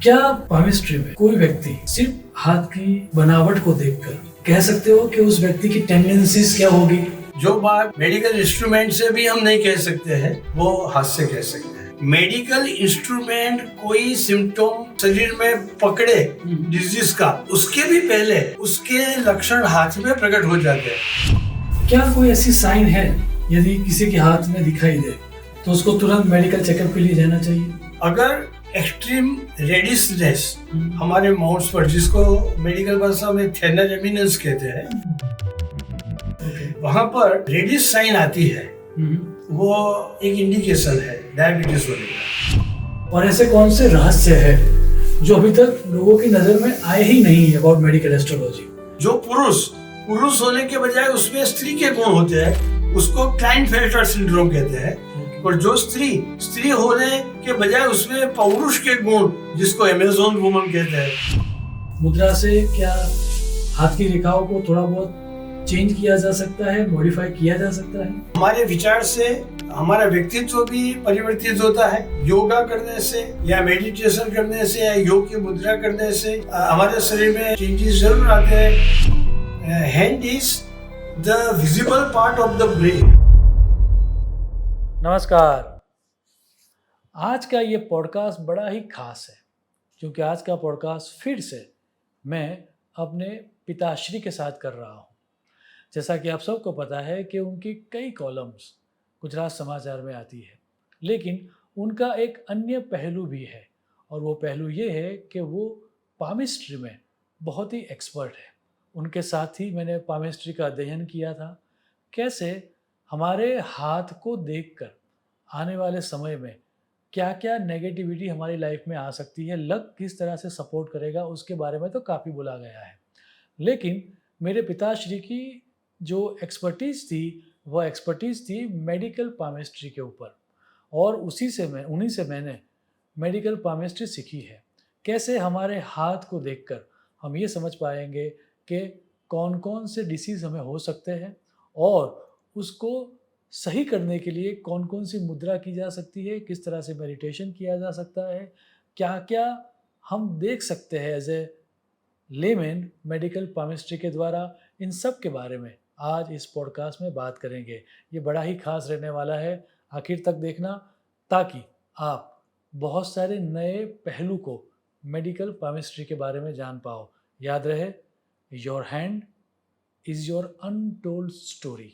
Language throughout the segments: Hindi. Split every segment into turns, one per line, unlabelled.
क्या पामिस्ट्री में कोई व्यक्ति सिर्फ हाथ की बनावट को देखकर कह सकते हो कि उस व्यक्ति की टेंडेंसीज क्या होगी?
जो बात मेडिकल इंस्ट्रूमेंट से भी हम नहीं कह सकते हैं वो हाथ से कह सकते हैं। मेडिकल इंस्ट्रूमेंट कोई सिम्टोम शरीर में पकड़े डिजीज का, उसके भी पहले उसके लक्षण हाथ में प्रकट हो जाते हैं।
क्या कोई ऐसी साइन है यदि किसी के हाथ में दिखाई दे तो उसको तुरंत मेडिकल चेकअप के लिए जाना चाहिए?
अगर एक्सट्रीम रेडिशनेस हमारे माउथ पर, जिसको मेडिकल भाषा में थेनर एमिनेंस कहते हैं, वहाँ पर रेडिश साइन आती है, वो एक इंडिकेशन है डायबिटीज होने का।
और ऐसे कौन से रहस्य है जो अभी तक लोगों की नजर में आए ही नहीं है अबाउट मेडिकल एस्ट्रोलॉजी?
जो पुरुष होने के बजाय उसमें स्त्री के गुण होते हैं, उसको क्लाइनफेल्टर सिंड्रोम कहते हैं। और जो स्त्री होने के बजाय उसमें पौरुष के गुण, जिसको अमेज़न वुमन कहते हैं।
मुद्रा से क्या हाथ की रेखाओं को थोड़ा बहुत चेंज किया जा सकता है, मॉडिफाई किया जा सकता है?
हमारे विचार से हमारा व्यक्तित्व भी परिवर्तित होता है। योगा करने से या मेडिटेशन करने से या योग की मुद्रा करने से हमारे शरीर में चेंजेस जरूर आते हैं। Hand is the visible part of the brain.
नमस्कार। आज का ये पॉडकास्ट बड़ा ही खास है क्योंकि आज का पॉडकास्ट फिर से मैं अपने पिताश्री के साथ कर रहा हूँ। जैसा कि आप सबको पता है कि उनकी कई कॉलम्स गुजरात समाचार में आती है, लेकिन उनका एक अन्य पहलू भी है और वो पहलू ये है कि वो पामिस्ट्री में बहुत ही एक्सपर्ट है। उनके साथ ही मैंने पामिस्ट्री का अध्ययन किया था, कैसे हमारे हाथ को देखकर आने वाले समय में क्या क्या नेगेटिविटी हमारी लाइफ में आ सकती है, लक किस तरह से सपोर्ट करेगा, उसके बारे में तो काफ़ी बोला गया है। लेकिन मेरे पिताश्री की जो एक्सपर्टीज़ थी वह एक्सपर्टीज़ थी मेडिकल पामिस्ट्री के ऊपर, और उन्हीं से मैंने मेडिकल पामिस्ट्री सीखी है। कैसे हमारे हाथ को देखकर हम ये समझ पाएंगे कि कौन कौन से डिसीज़ हमें हो सकते हैं और उसको सही करने के लिए कौन कौन सी मुद्रा की जा सकती है, किस तरह से मेडिटेशन किया जा सकता है, क्या क्या हम देख सकते हैं as a layman medical palmistry के द्वारा। इन सब के बारे में आज इस पॉडकास्ट में बात करेंगे। ये बड़ा ही खास रहने वाला है, आखिर तक देखना ताकि आप बहुत सारे नए पहलू को मेडिकल पामिस्ट्री के बारे में जान पाओ। याद रहे, your hand is your untold story.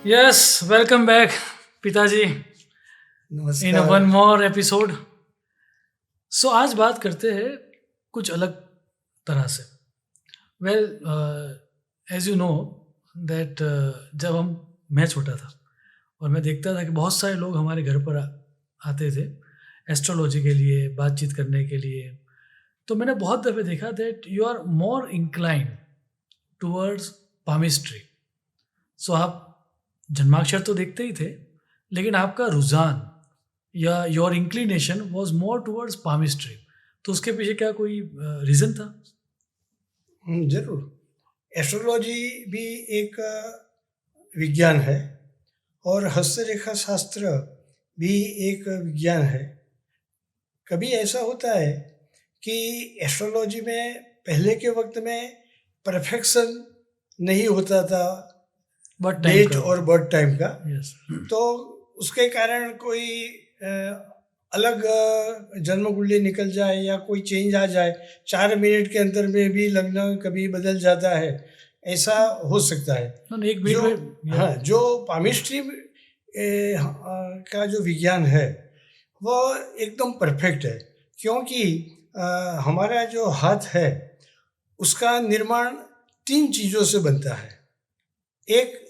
Yes, welcome back, पिताजी, in one more episode. So आज बात करते हैं कुछ अलग तरह से। Well, as you know that जब मैं छोटा था और मैं देखता था कि बहुत सारे लोग हमारे घर पर आते थे एस्ट्रोलॉजी के लिए, बातचीत करने के लिए, तो मैंने बहुत दफ़े देखा that you are more inclined towards palmistry. So आप जन्माक्षर तो देखते ही थे, लेकिन आपका रुझान या your inclination was more towards palmistry. तो उसके पीछे क्या कोई रीज़न था?
जरूर। एस्ट्रोलॉजी भी एक विज्ञान है और हस्तरेखा शास्त्र भी एक विज्ञान है। कभी ऐसा होता है कि एस्ट्रोलॉजी में पहले के वक्त में परफेक्शन नहीं होता था डेट और बर्थ टाइम का। तो उसके कारण कोई अलग जन्म कुंडली निकल जाए या कोई चेंज आ जाए, 4 मिनट के अंदर में भी लग्न कभी बदल जाता है, ऐसा हो सकता है। जो पामिस्ट्री का जो विज्ञान है वो एकदम परफेक्ट है, क्योंकि हमारा जो हाथ है उसका निर्माण 3 चीज़ों से बनता है। एक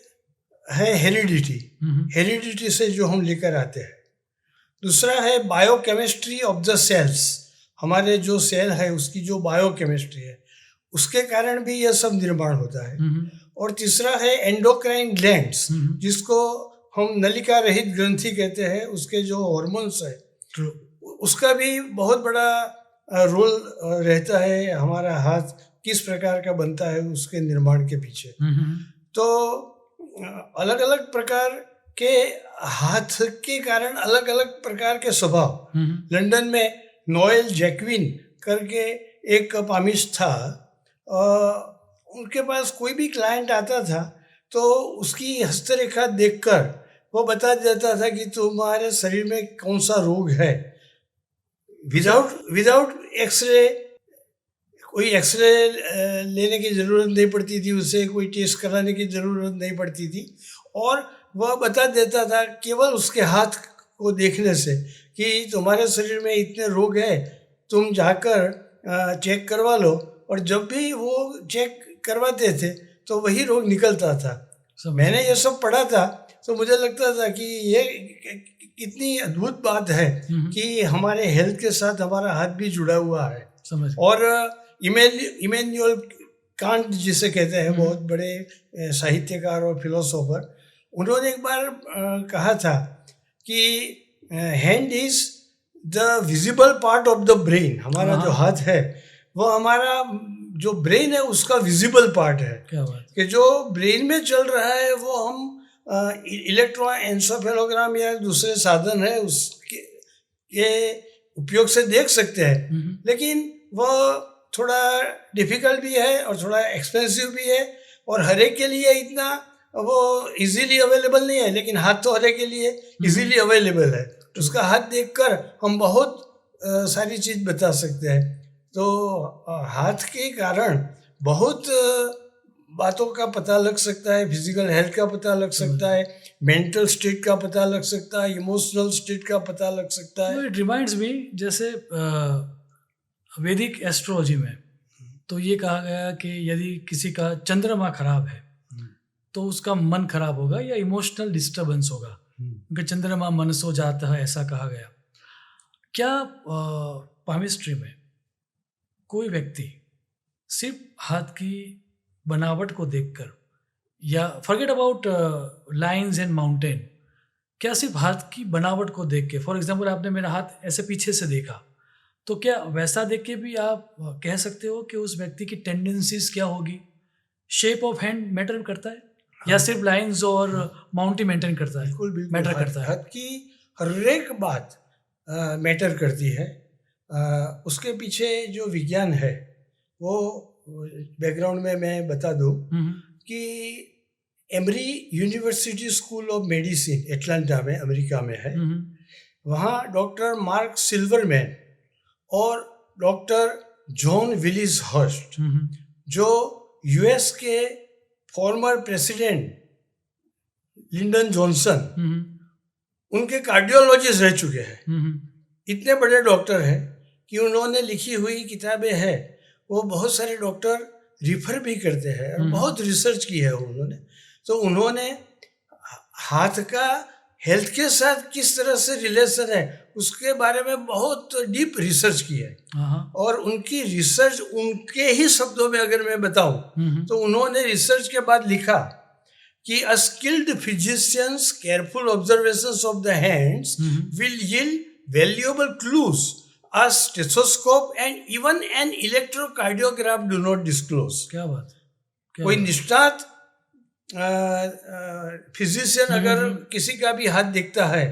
है हेरिडिटी से जो हम लेकर आते हैं। दूसरा है बायोकेमिस्ट्री ऑफ द सेल्स, हमारे जो सेल है उसकी जो बायोकेमिस्ट्री है उसके कारण भी यह सब निर्माण होता है। और तीसरा है एंडोक्राइन ग्लैंड्स, जिसको हम नलिका रहित ग्रंथि कहते हैं, उसके जो हॉर्मोन्स है उसका भी बहुत बड़ा रोल रहता है हमारा हाथ किस प्रकार का बनता है उसके निर्माण के पीछे। तो अलग अलग प्रकार के हाथ के कारण अलग अलग प्रकार के स्वभाव। लंदन में नोएल जैक्विन करके एक पामिस्ट था, उनके पास कोई भी क्लाइंट आता था तो उसकी हस्तरेखा देखकर वो बता देता था कि तुम्हारे शरीर में कौन सा रोग है, विदाउट एक्सरे। कोई एक्सरे लेने की ज़रूरत नहीं पड़ती थी, उसे कोई टेस्ट कराने की ज़रूरत नहीं पड़ती थी, और वह बता देता था केवल उसके हाथ को देखने से कि तुम्हारे शरीर में इतने रोग हैं, तुम जाकर चेक करवा लो। और जब भी वो चेक करवाते थे तो वही रोग निकलता था। मैंने ये सब पढ़ा था तो मुझे लगता था कि ये कितनी अद्भुत बात है कि हमारे हेल्थ के साथ हमारा हाथ भी जुड़ा हुआ है। और इमैनुअल कांट जिसे कहते हैं, बहुत बड़े साहित्यकार और फिलोसोफर, उन्होंने एक बार कहा था कि hand is the visible part of the brain. हमारा जो हाथ है वो हमारा जो ब्रेन है उसका विजिबल पार्ट है।
क्या बात?
कि जो ब्रेन में चल रहा है वो हम इलेक्ट्रोएन्सेफेलोग्राम या दूसरे साधन है उसके उपयोग से देख सकते हैं, लेकिन वो थोड़ा डिफिकल्ट भी है और थोड़ा एक्सपेंसिव भी है, और हर एक के लिए इतना वो इजीली अवेलेबल नहीं है। लेकिन हाथ तो हर एक के लिए इजीली अवेलेबल है। उसका हाथ देखकर हम बहुत सारी चीज़ बता सकते हैं। तो हाथ के कारण बहुत बातों का पता लग सकता है। फिजिकल हेल्थ का पता लग सकता है, मेंटल स्टेट का पता लग सकता है, इमोशनल स्टेट का पता लग सकता है।
इट रिमाइंड्स मी, जैसे वैदिक एस्ट्रोलॉजी में तो ये कहा गया कि यदि किसी का चंद्रमा खराब है तो उसका मन खराब होगा या इमोशनल डिस्टर्बेंस होगा, क्योंकि चंद्रमा मन सो जाता है, ऐसा कहा गया। क्या पामिस्ट्री में कोई व्यक्ति सिर्फ हाथ की बनावट को देखकर, या forget about lines and mountain, क्या सिर्फ हाथ की बनावट को देख के, फॉर एग्जांपल आपने मेरा हाथ ऐसे पीछे से देखा, तो क्या वैसा देख के भी आप कह सकते हो कि उस व्यक्ति की टेंडेंसीज क्या होगी? शेप ऑफ हैंड मैटर करता है या सिर्फ लाइंस और माउंटेन मेंटेन करता है?
बिल्कुल
मैटर करता है।
हाथ की हर एक बात मैटर करती है। उसके पीछे जो विज्ञान है वो बैकग्राउंड में मैं बता दूं कि emery university school of medicine Atlanta में, अमेरिका में है। वहाँ डॉक्टर मार्क सिल्वरमैन और डॉक्टर जॉन विलिस हर्स्ट, जो यूएस के फॉर्मर प्रेसिडेंट लिंडन जॉनसन, उनके कार्डियोलॉजिस्ट रह चुके हैं। इतने बड़े डॉक्टर हैं कि उन्होंने लिखी हुई किताबें हैं, वो बहुत सारे डॉक्टर रिफर भी करते हैं और बहुत रिसर्च की है उन्होंने। तो उन्होंने हाथ का हेल्थ के साथ किस तरह से रिलेशन है उसके बारे में बहुत डीप रिसर्च की है। और उनकी रिसर्च, उनके ही शब्दों में अगर मैं बताऊं तो उन्होंने रिसर्च के बाद लिखा कि a skilled physician's careful observations of the hands will yield valuable clues a stethoscope and even an electrocardiogram do not disclose।
क्या बात?
कोई निष्णात फिजिशियन अगर किसी का भी हाथ देखता है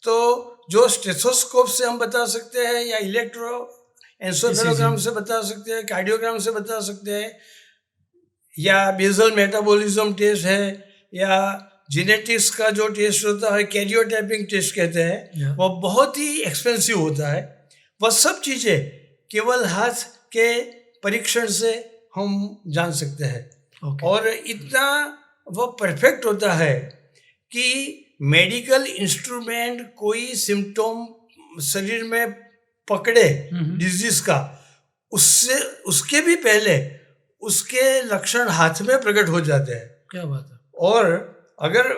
तो जो स्टेथोस्कोप से हम बता सकते हैं या इलेक्ट्रो एन्सेफेलोग्राम से बता सकते हैं, कार्डियोग्राम से बता सकते हैं, या बेसल मेटाबॉलिज्म टेस्ट है, या जेनेटिक्स का जो टेस्ट होता है कैरियोटाइपिंग टेस्ट कहते हैं, वो बहुत ही एक्सपेंसिव होता है। वह सब चीज़ें केवल हाथ के परीक्षण से हम जान सकते हैं। और इतना वो परफेक्ट होता है कि मेडिकल इंस्ट्रूमेंट कोई सिम्टोम शरीर में पकड़े डिजीज का, उससे उसके भी पहले उसके लक्षण हाथ में प्रकट हो जाते हैं।
क्या बात है।
और अगर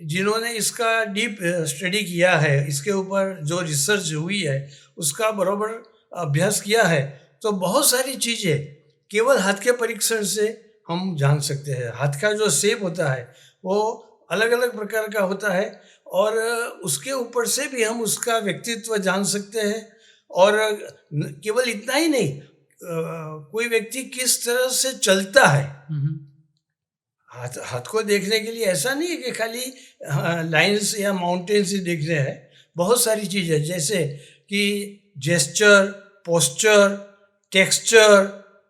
जिन्होंने इसका डीप स्टडी किया है, इसके ऊपर जो रिसर्च हुई है उसका बराबर अभ्यास किया है, तो बहुत सारी चीज़ें केवल हाथ के परीक्षण से हम जान सकते हैं। हाथ का जो शेप होता है वो अलग अलग प्रकार का होता है और उसके ऊपर से भी हम उसका व्यक्तित्व जान सकते हैं। और केवल इतना ही नहीं, कोई व्यक्ति किस तरह से चलता है,
हम्म,
हाथ को देखने के लिए ऐसा नहीं है कि खाली लाइंस या माउंटेन्स ही देखने हैं। बहुत सारी चीज़ें जैसे कि gesture, posture, texture,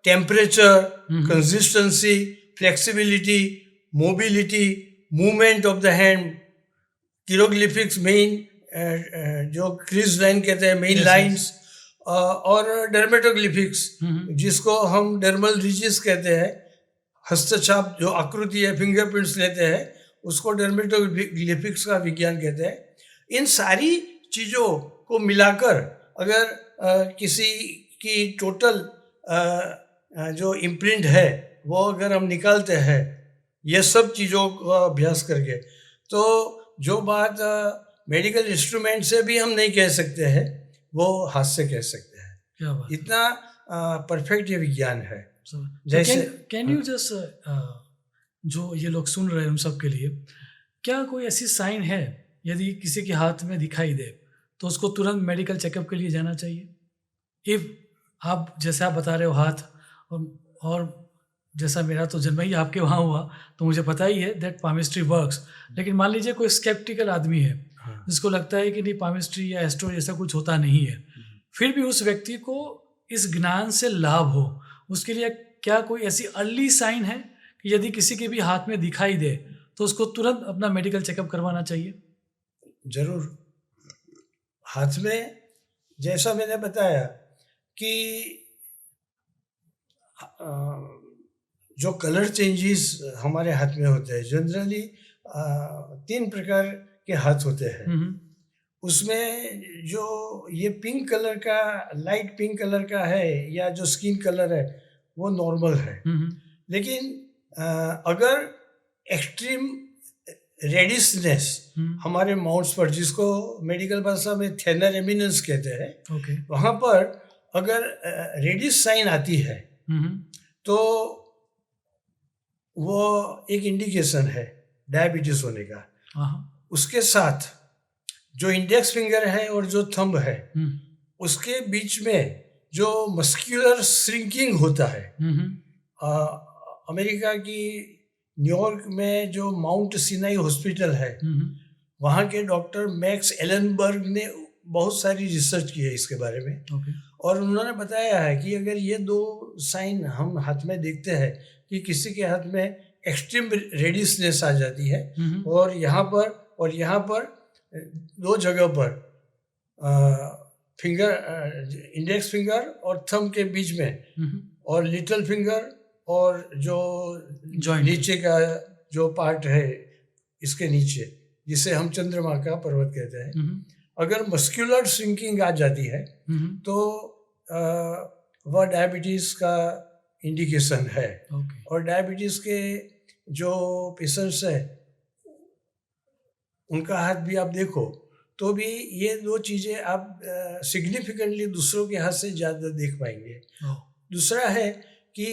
temperature,
hmm,
consistency, flexibility, mobility, movement of the hand, hieroglyphics main जो क्रीज लाइन कहते हैं, मेन
Yes,
लाइंस, और डर्मेटोग्लिफिक्स
हम्म,
जिसको हम डर्मल रिजेस कहते हैं, हस्तछाप जो आकृति है, फिंगरप्रिंट्स लेते हैं, उसको डर्मेटोग्लिफिक्स का विज्ञान कहते हैं। इन सारी चीज़ों को मिलाकर अगर किसी की टोटल जो इम्प्रिंट है वो अगर हम निकालते हैं ये सब चीज़ों का अभ्यास करके, तो जो बात मेडिकल इंस्ट्रूमेंट से भी हम नहीं कह सकते हैं वो हाथ से कह सकते हैं।
क्या बात है।
इतना परफेक्ट ये विज्ञान है।
So
जैसे
कैन यू जस्ट जो ये लोग सुन रहे हैं उन सब के लिए, क्या कोई ऐसी साइन है यदि किसी के हाथ में दिखाई दे तो उसको तुरंत मेडिकल चेकअप के लिए जाना चाहिए? इफ़ आप जैसे आप बता रहे हो हाथ, और जैसा मेरा तो जन्म ही आपके वहाँ हुआ तो मुझे पता ही है दैट पामिस्ट्री वर्क्स, लेकिन मान लीजिए कोई स्केप्टिकल आदमी है
हाँ,
जिसको लगता है कि नहीं पामिस्ट्री या एस्ट्रो ऐसा कुछ होता नहीं है, फिर भी उस व्यक्ति को इस ज्ञान से लाभ हो, उसके लिए क्या कोई ऐसी अर्ली साइन है कि यदि किसी के भी हाथ में दिखाई दे तो उसको तुरंत अपना मेडिकल चेकअप करवाना चाहिए?
जरूर। हाथ में जैसा मैंने बताया कि जो कलर चेंजेस हमारे हाथ में होते हैं, जनरली 3 प्रकार के हाथ होते हैं।
हम्म,
उसमें जो ये पिंक कलर का, लाइट पिंक कलर का है या जो स्किन कलर है वो नॉर्मल है।
हम्म,
लेकिन अगर एक्सट्रीम रेडिशनेस
हम्म,
हमारे माउथ्स पर, जिसको मेडिकल भाषा में थेनर एमिनेंस कहते हैं,
ओके,
वहाँ पर अगर रेडिश साइन आती है
हम्म,
तो वो एक इंडिकेशन है डायबिटीज होने का।
हाँ,
उसके साथ जो इंडेक्स फिंगर है और जो थंब है
हम्म,
उसके बीच में जो मस्कुलर श्रिंकिंग होता है, अमेरिका की न्यूयॉर्क में जो माउंट सिनाई हॉस्पिटल है, वहाँ के डॉक्टर मैक्स एलनबर्ग ने बहुत सारी रिसर्च की है इसके बारे में।
ओके,
और उन्होंने बताया है कि अगर ये 2 साइन हम हाथ में देखते हैं कि किसी के हाथ में एक्सट्रीम रेडिशनेस आ जाती है और यहाँ पर 2 जगह पर फिंगर, इंडेक्स फिंगर और थंब के बीच में, और लिटिल फिंगर और जो
Joint.
नीचे का जो पार्ट है इसके नीचे, जिसे हम चंद्रमा का पर्वत कहते हैं, अगर मस्कुलर श्रिंकिंग आ जाती है तो वह डायबिटीज़ का इंडिकेशन है।
ओके,
और डायबिटीज़ के जो पेशेंट्स हैं उनका हाथ भी आप देखो तो भी ये 2 चीज़ें आप सिग्निफिकेंटली दूसरों के हाथ से ज़्यादा देख पाएंगे। दूसरा है कि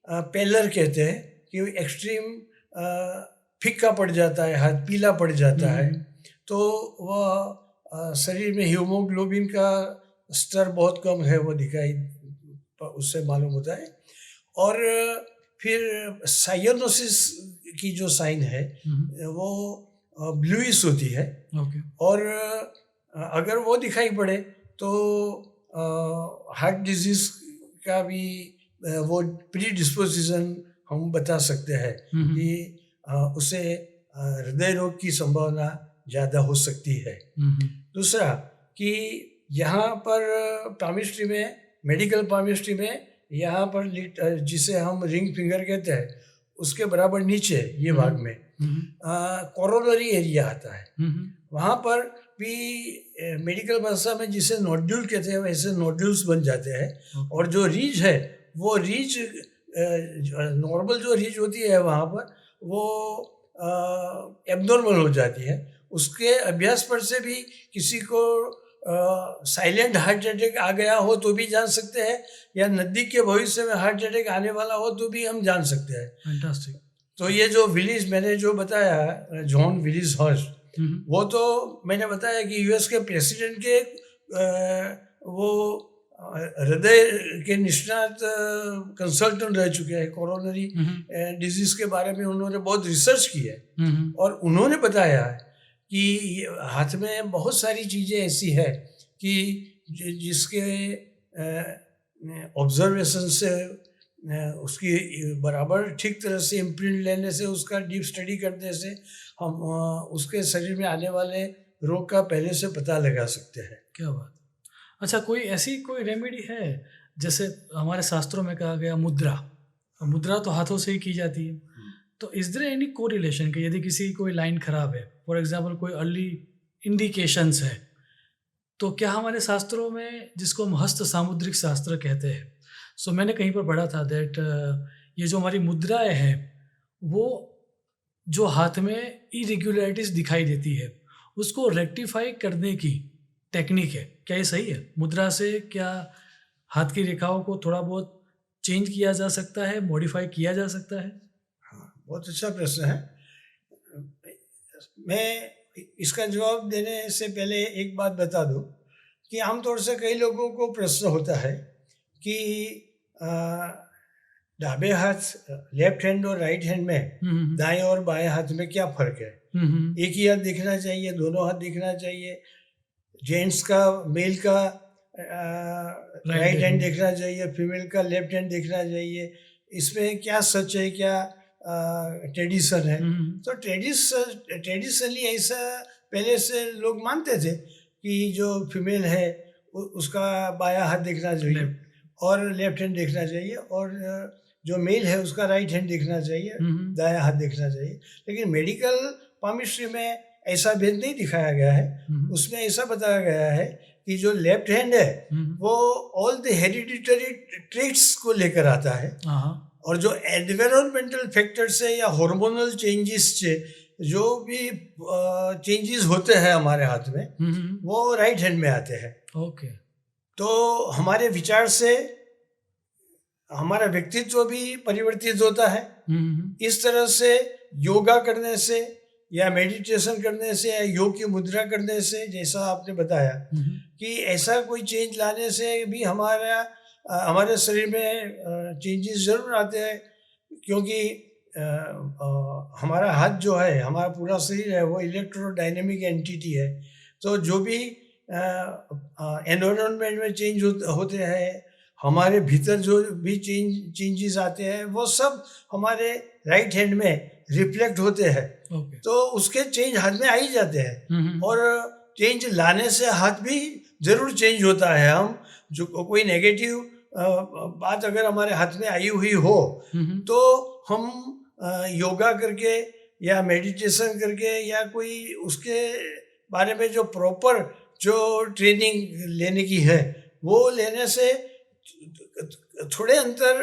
पेलर कहते हैं कि एक्सट्रीम फीका पड़ जाता है, हाथ पीला पड़ जाता है, तो वह शरीर में हीमोग्लोबिन का स्तर बहुत कम है, वो दिखाई उससे मालूम होता है। और फिर साइनोसिस की जो साइन है वो ब्लूइश होती है।
ओके,
और अगर वो दिखाई पड़े तो हार्ट डिजीज का भी वो प्री डिस्पोजिशन हम बता सकते हैं कि उसे हृदय रोग की संभावना ज़्यादा हो सकती है। दूसरा कि यहाँ पर पामिस्ट्री में, मेडिकल पामिस्ट्री में, यहाँ पर जिसे हम रिंग फिंगर कहते हैं उसके बराबर नीचे ये भाग में कोरोनरी एरिया आता है। वहाँ पर भी मेडिकल भाषा में जिसे नोड्यूल कहते हैं वैसे नोड्यूल्स बन जाते हैं। और जो रीज है वो रीज, नॉर्मल जो रीज होती है वहाँ पर वो एबनॉर्मल हो जाती है। उसके अभ्यास पर से भी किसी को साइलेंट हार्ट अटैक आ गया हो तो भी जान सकते हैं, या नज़दीक के भविष्य में हार्ट अटैक आने वाला हो तो भी हम जान सकते हैं।
फैंटास्टिक।
तो ये जो विलिस मैंने जो बताया, जॉन विलिस हर्स्ट, वो तो मैंने बताया कि यूएस के प्रेसिडेंट के वो हृदय के निष्णात कंसल्टेंट रह चुके हैं, कोरोनरी डिजीज के बारे में उन्होंने बहुत रिसर्च की है और उन्होंने बताया है कि हाथ में बहुत सारी चीज़ें ऐसी है कि जिसके ऑब्जर्वेशन से उसकी बराबर ठीक तरह से इम्प्रिंट लेने से, उसका डीप स्टडी करने से हम उसके शरीर में आने वाले रोग का पहले से पता लगा सकते हैं।
क्या बात। अच्छा, कोई ऐसी कोई रेमेडी है, जैसे हमारे शास्त्रों में कहा गया मुद्रा, मुद्रा तो हाथों से ही की जाती है, तो इज देयर एनी कोरिलेशन कि यदि किसी की कोई लाइन खराब है, फॉर एग्जांपल कोई अर्ली इंडिकेशंस है, तो क्या हमारे शास्त्रों में, जिसको हम हस्त सामुद्रिक शास्त्र कहते हैं, सो मैंने कहीं पर पढ़ा था दैट ये जो हमारी मुद्राएं हैं वो जो हाथ में इरेगुलरिटीज दिखाई देती है उसको रेक्टिफाई करने की टेक्निक है, क्या ये सही है? मुद्रा से क्या हाथ की रेखाओं को थोड़ा बहुत चेंज किया जा सकता है, मॉडिफाई किया जा सकता है?
हाँ, बहुत अच्छा प्रश्न है। मैं इसका जवाब देने से पहले एक बात बता दूं कि आमतौर से कई लोगों को प्रश्न होता है कि दाहिने हाथ, लेफ्ट हैंड और राइट हैंड में दाएं और बाएं हाथ में क्या फर्क है? एक ही हाथ दिखना चाहिए, दोनों हाथ दिखना चाहिए? जेंट्स का, मेल का राइट हैंड देखना चाहिए, फीमेल का लेफ्ट हैंड देखना चाहिए? इसमें क्या सच है, क्या ट्रेडिशन है? तो ट्रेडिशनली ऐसा पहले से लोग मानते थे कि जो फीमेल है उसका बायां हाथ देखना चाहिए और लेफ्ट हैंड देखना चाहिए, और जो मेल है उसका राइट हैंड देखना चाहिए, दायां हाथ देखना चाहिए। लेकिन मेडिकल पामिस्ट्री में ऐसा भेद नहीं दिखाया गया है। उसमें ऐसा बताया गया है कि जो लेफ्ट हैंड है वो ऑल द हेरिडिटरी ट्रेट्स को लेकर आता है, और जो एनवायरमेंटल फैक्टर से या हार्मोनल चेंजेस से जो भी चेंजेस होते हैं हमारे हाथ में वो राइट हैंड में आते हैं।
ओके।
तो हमारे विचार से हमारा व्यक्तित्व भी परिवर्तित होता है। इस तरह से योगा करने से या मेडिटेशन करने से या योग की मुद्रा करने से, जैसा आपने बताया कि ऐसा कोई चेंज लाने से भी हमारे शरीर में चेंजेस जरूर आते हैं, क्योंकि हमारा हाथ जो है, हमारा पूरा शरीर है, वो इलेक्ट्रोडायनेमिक एंटिटी है। तो जो भी एनवायरनमेंट में चेंज होते हैं, हमारे भीतर जो भी चेंजेस आते हैं वो सब हमारे राइट हैंड में रिफ्लेक्ट होते हैं। तो उसके चेंज हाथ में आ ही जाते हैं, और चेंज लाने से हाथ भी जरूर चेंज होता है। हम जो कोई नेगेटिव बात अगर हमारे हाथ में आई हुई हो तो हम योगा करके या मेडिटेशन करके या कोई उसके बारे में जो प्रॉपर जो ट्रेनिंग लेने की है वो लेने से थोड़े अंतर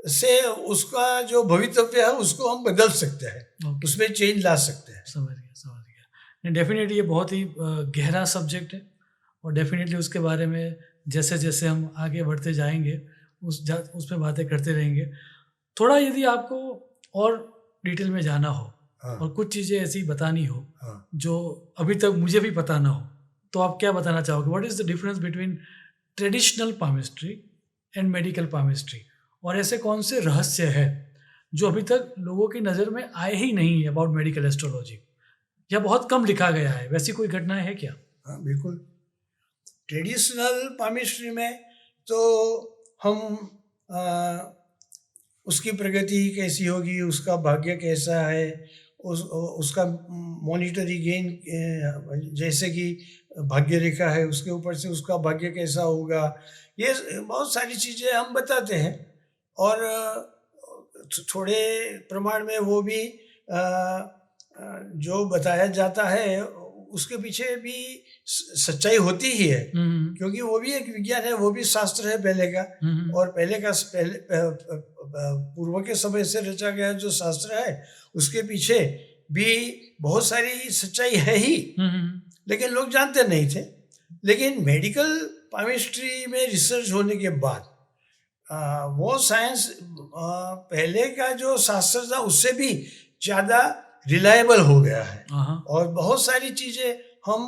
से उसका जो भवितव्य है उसको हम बदल सकते हैं, उसमें चेंज ला सकते हैं।
समझ गया। डेफिनेटली ये बहुत ही गहरा सब्जेक्ट है, और डेफिनेटली उसके बारे में जैसे जैसे हम आगे बढ़ते जाएंगे उस पर बातें करते रहेंगे। थोड़ा यदि आपको और डिटेल में जाना हो और कुछ चीज़ें ऐसी बतानी हो जो अभी तक मुझे भी पता ना हो, तो आप क्या बताना चाहोगे? What is the difference between traditional palmistry and medical palmistry, और ऐसे कौन से रहस्य है जो अभी तक लोगों की नज़र में आए ही नहीं अबाउट मेडिकल एस्ट्रोलॉजी, या बहुत कम लिखा गया है? वैसी कोई घटनाएं है क्या?
हाँ, बिल्कुल। ट्रेडिशनल पामिस्ट्री में तो हम उसकी प्रगति कैसी होगी, उसका भाग्य कैसा है, उसका मॉनिटरी गेन, जैसे कि भाग्य रेखा है उसके ऊपर से उसका भाग्य कैसा होगा, ये बहुत सारी चीज़ें हम बताते हैं, और थोड़े प्रमाण में वो भी जो बताया जाता है उसके पीछे भी सच्चाई होती ही है, क्योंकि वो भी एक विज्ञान है, वो भी शास्त्र है पहले का, और पहले पूर्व के समय से रचा गया जो शास्त्र है उसके पीछे भी बहुत सारी सच्चाई है ही, लेकिन लोग जानते नहीं थे। लेकिन मेडिकल पामिस्ट्री में रिसर्च होने के बाद वो साइंस पहले का जो शास्त्र था उससे भी ज़्यादा रिलायबल हो गया है, और बहुत सारी चीज़ें हम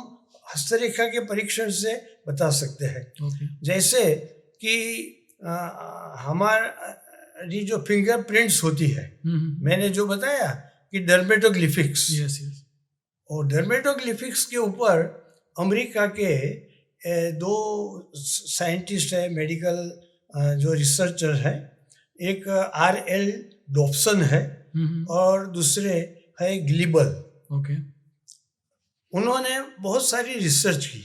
हस्तरेखा के परीक्षण से बता सकते हैं। जैसे कि हमारी जो फिंगरप्रिंट्स होती है, मैंने जो बताया कि डर्मेटोग्लिफिक्स,
यस यस,
और डर्मेटोग्लिफिक्स के ऊपर अमेरिका के दो साइंटिस्ट है, मेडिकल जो रिसर्चर है, एक R.L. डॉब्सन है और दूसरे है ग्लिबल।
ओके,
उन्होंने बहुत सारी रिसर्च की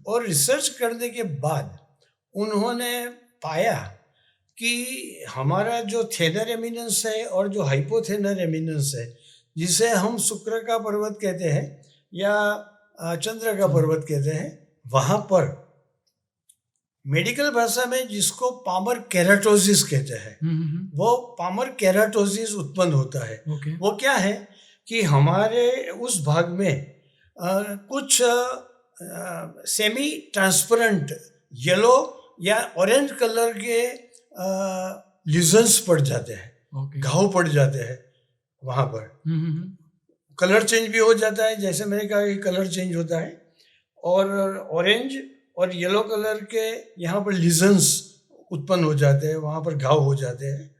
और रिसर्च करने के बाद उन्होंने पाया कि हमारा जो थेनर एमिनेंस है और जो हाइपोथेनर एमिनेंस है, जिसे हम शुक्र का पर्वत कहते हैं या चंद्र का पर्वत कहते हैं, वहाँ पर मेडिकल भाषा में जिसको पामर केराटोसिस कहते हैं, वो पामर केराटोसिस उत्पन्न होता है।
ओके,
वो क्या है कि हमारे उस भाग में कुछ सेमी ट्रांसपेरेंट येलो या ऑरेंज कलर के लीजन्स पड़ जाते हैं,
ओके,
घाव पड़ जाते हैं वहाँ पर। कलर चेंज भी हो जाता है, जैसे मैंने कहा कि कलर चेंज होता है, और ऑरेंज और येलो कलर के यहाँ पर लीजन्स उत्पन्न हो जाते हैं, वहाँ पर घाव हो जाते हैं।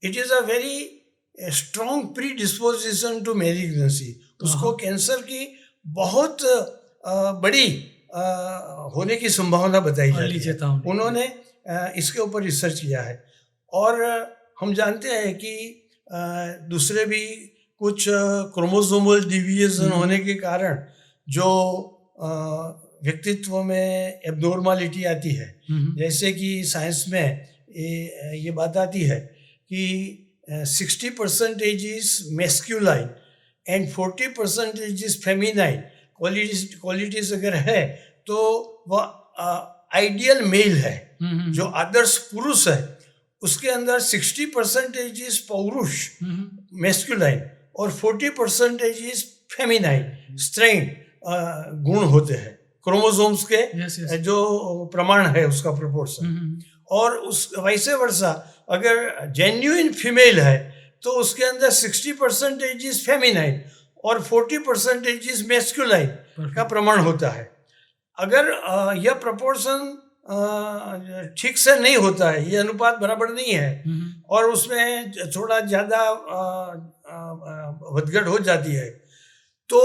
It is a very strong predisposition to malignancy. उसको कैंसर की बहुत बड़ी होने की संभावना बताई जाती है। उन्होंने इसके ऊपर रिसर्च किया है, और हम जानते हैं कि दूसरे भी कुछ क्रोमोसोमल डिविएशन होने के कारण जो व्यक्तित्व में एब्नॉर्मलिटी आती है, जैसे कि साइंस में ये बात आती है कि 60% is masculine and 40% is feminine qualities अगर है तो वह आइडियल मेल है, जो आदर्श पुरुष है उसके अंदर 60% इज पौरुष मैस्कुलाइन और 40% इज फेमिनाइन स्ट्रेंथ गुण होते हैं, क्रोमोसोम्स के जो प्रमाण है उसका प्रोपोर्शन। और उस वैसे वर्षा अगर जेन्युइन फीमेल है तो उसके अंदर 60% इज फेमिनाइन और 40% इज मैस्कुलाइन का प्रमाण होता है। अगर यह प्रोपोर्शन ठीक से नहीं होता है, ये अनुपात बराबर नहीं है और उसमें थोड़ा ज़्यादा વધઘટ हो जाती है, तो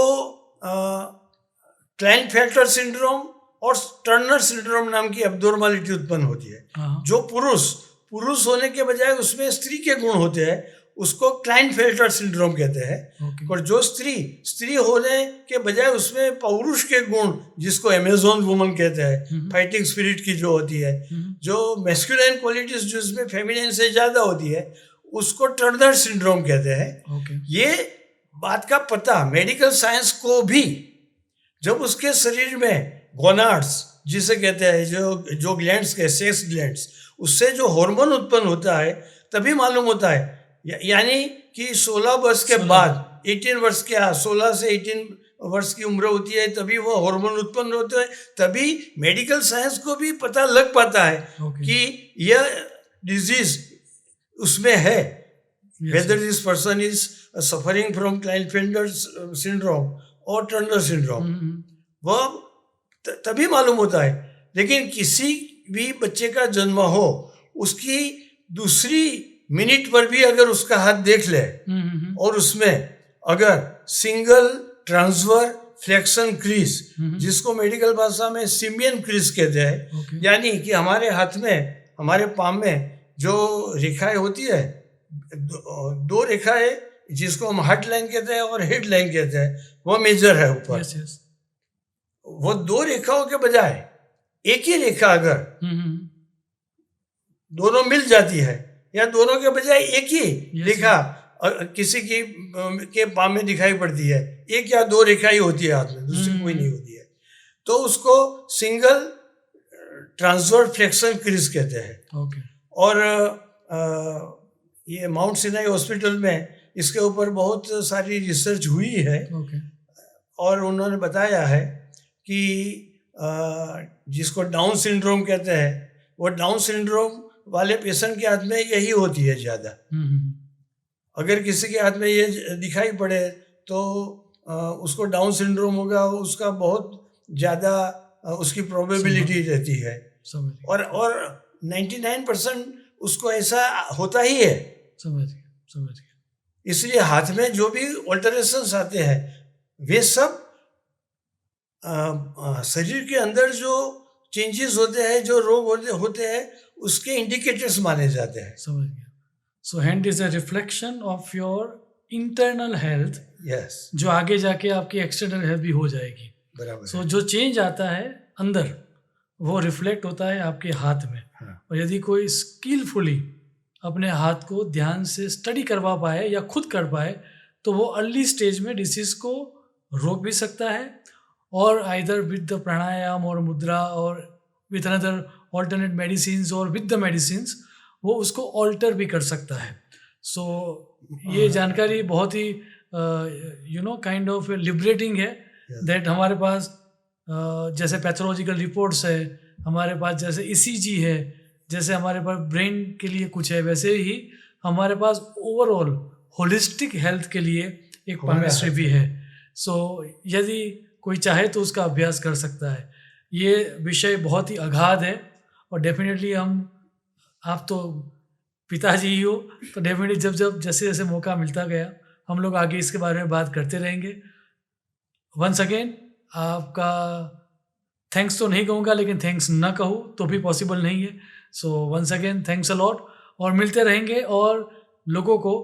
क्लाइनफेल्टर सिंड्रोम और टर्नर सिंड्रोम नाम की एब्नॉर्मलिटी उत्पन्न होती है। जो पुरुष होने के बजाय उसमें स्त्री के गुण होते हैं उसको क्लाइनफेल्टर सिंड्रोम कहते हैं। और जो स्त्री होने के बजाय उसमें पौरुष के गुण, जिसको अमेजोन वुमन कहते हैं, फाइटिंग स्पिरिट की जो होती है, जो मैस्कुलाइन क्वालिटीज जो इसमें फेमिनिन से ज़्यादा होती है, उसको टर्नर सिंड्रोम कहते हैं। ये बात का पता मेडिकल साइंस को भी जब उसके शरीर में गोनाड्स जिसे कहते हैं, जो ग्लैंड्स के सेक्स ग्लैंड्स, उससे जो हार्मोन उत्पन्न होता है तभी मालूम होता है। यानी कि 16 वर्ष के बाद 18 वर्ष के 16 से 18 वर्ष की उम्र होती है तभी वो हार्मोन उत्पन्न होते हैं, तभी मेडिकल साइंस को भी पता लग पाता है कि यह डिजीज उसमें है, whether this person is suffering from Klinefelter syndrome और टर्नर सिंड्रोम, वह तभी मालूम होता है। लेकिन किसी भी बच्चे का जन्म हो, उसकी दूसरी मिनट पर भी अगर उसका हाथ देख ले और उसमें अगर सिंगल ट्रांसफर फ्लेक्शन क्रीज, जिसको मेडिकल भाषा में सिमियन क्रीज कहते हैं, यानी कि हमारे हाथ में, हमारे पाम में जो रेखाएं होती है, दो रेखाएं जिसको हम हार्ट लाइन कहते हैं और हेड लाइन कहते हैं, वो मेजर है ऊपर। वो दो रेखाओं के बजाय एक ही रेखा अगर दोनों मिल जाती है या दोनों के बजाय एक ही रेखा किसी के पाम में दिखाई पड़ती है, एक या दो रेखा ही होती है हाथ में, दूसरी कोई नहीं होती है, तो उसको सिंगल ट्रांसफर फ्लेक्शन क्रीज कहते हैं। और ये माउंट सिनाई हॉस्पिटल में इसके ऊपर बहुत सारी रिसर्च हुई है। और उन्होंने बताया है कि जिसको डाउन सिंड्रोम कहते हैं, वो डाउन सिंड्रोम वाले पेशेंट के हाथ में यही होती है ज़्यादा। अगर किसी के हाथ में ये दिखाई पड़े तो उसको डाउन सिंड्रोम होगा, उसका बहुत ज़्यादा उसकी प्रोबेबिलिटी रहती है।
समझ गया,
और 99% उसको ऐसा होता ही है।
समझ गया।
इसलिए हाथ में जो भी ऑल्टरेशंस आते हैं वे सब शरीर के अंदर जो चेंजेस होते हैं, जो रोग होते हैं, उसके इंडिकेटर्स माने जाते हैं।
समझ गया। सो hand is a reflection of your internal health,
yes,
जो आगे जाके आपकी एक्सटर्नल हेल्थ भी हो जाएगी।
बराबर
सो
है।
जो चेंज आता है अंदर वो रिफ्लेक्ट होता है आपके हाथ में।
हाँ,
और यदि कोई स्किलफुली अपने हाथ को ध्यान से स्टडी करवा पाए या खुद कर पाए तो वो अर्ली स्टेज में डिसीज़ को रोक भी सकता है, और आइदर विद द प्राणायाम और मुद्रा और विद अनदर ऑल्टरनेट मेडिसिन्स और विद द मेडिसिन्स वो उसको ऑल्टर भी कर सकता है। सो ये जानकारी बहुत ही काइंड ऑफ लिबरेटिंग है दैट हमारे पास जैसे पैथोलॉजिकल रिपोर्ट्स है, हमारे पास जैसे ECG है, जैसे हमारे पास ब्रेन के लिए कुछ है, वैसे ही हमारे पास ओवरऑल होलिस्टिक हेल्थ के लिए एक पामिस्ट्री भी है। सो यदि कोई चाहे तो उसका अभ्यास कर सकता है। ये विषय बहुत ही अगाध है और डेफिनेटली आप तो पिताजी ही हो, तो डेफिनेटली जब जैसे जैसे मौका मिलता गया हम लोग आगे इसके बारे में बात करते रहेंगे। वंस अगेन आपका थैंक्स तो नहीं कहूँगा, लेकिन थैंक्स ना कहूँ तो भी पॉसिबल नहीं है। So once again thanks a lot, और मिलते रहेंगे और लोगों को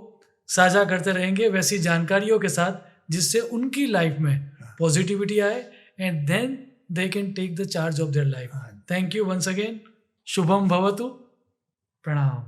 साझा करते रहेंगे वैसी जानकारियों के साथ जिससे उनकी लाइफ में पॉजिटिविटी आए and then they can take the charge of their life. Thank you once again. शुभम भवतु। प्रणाम।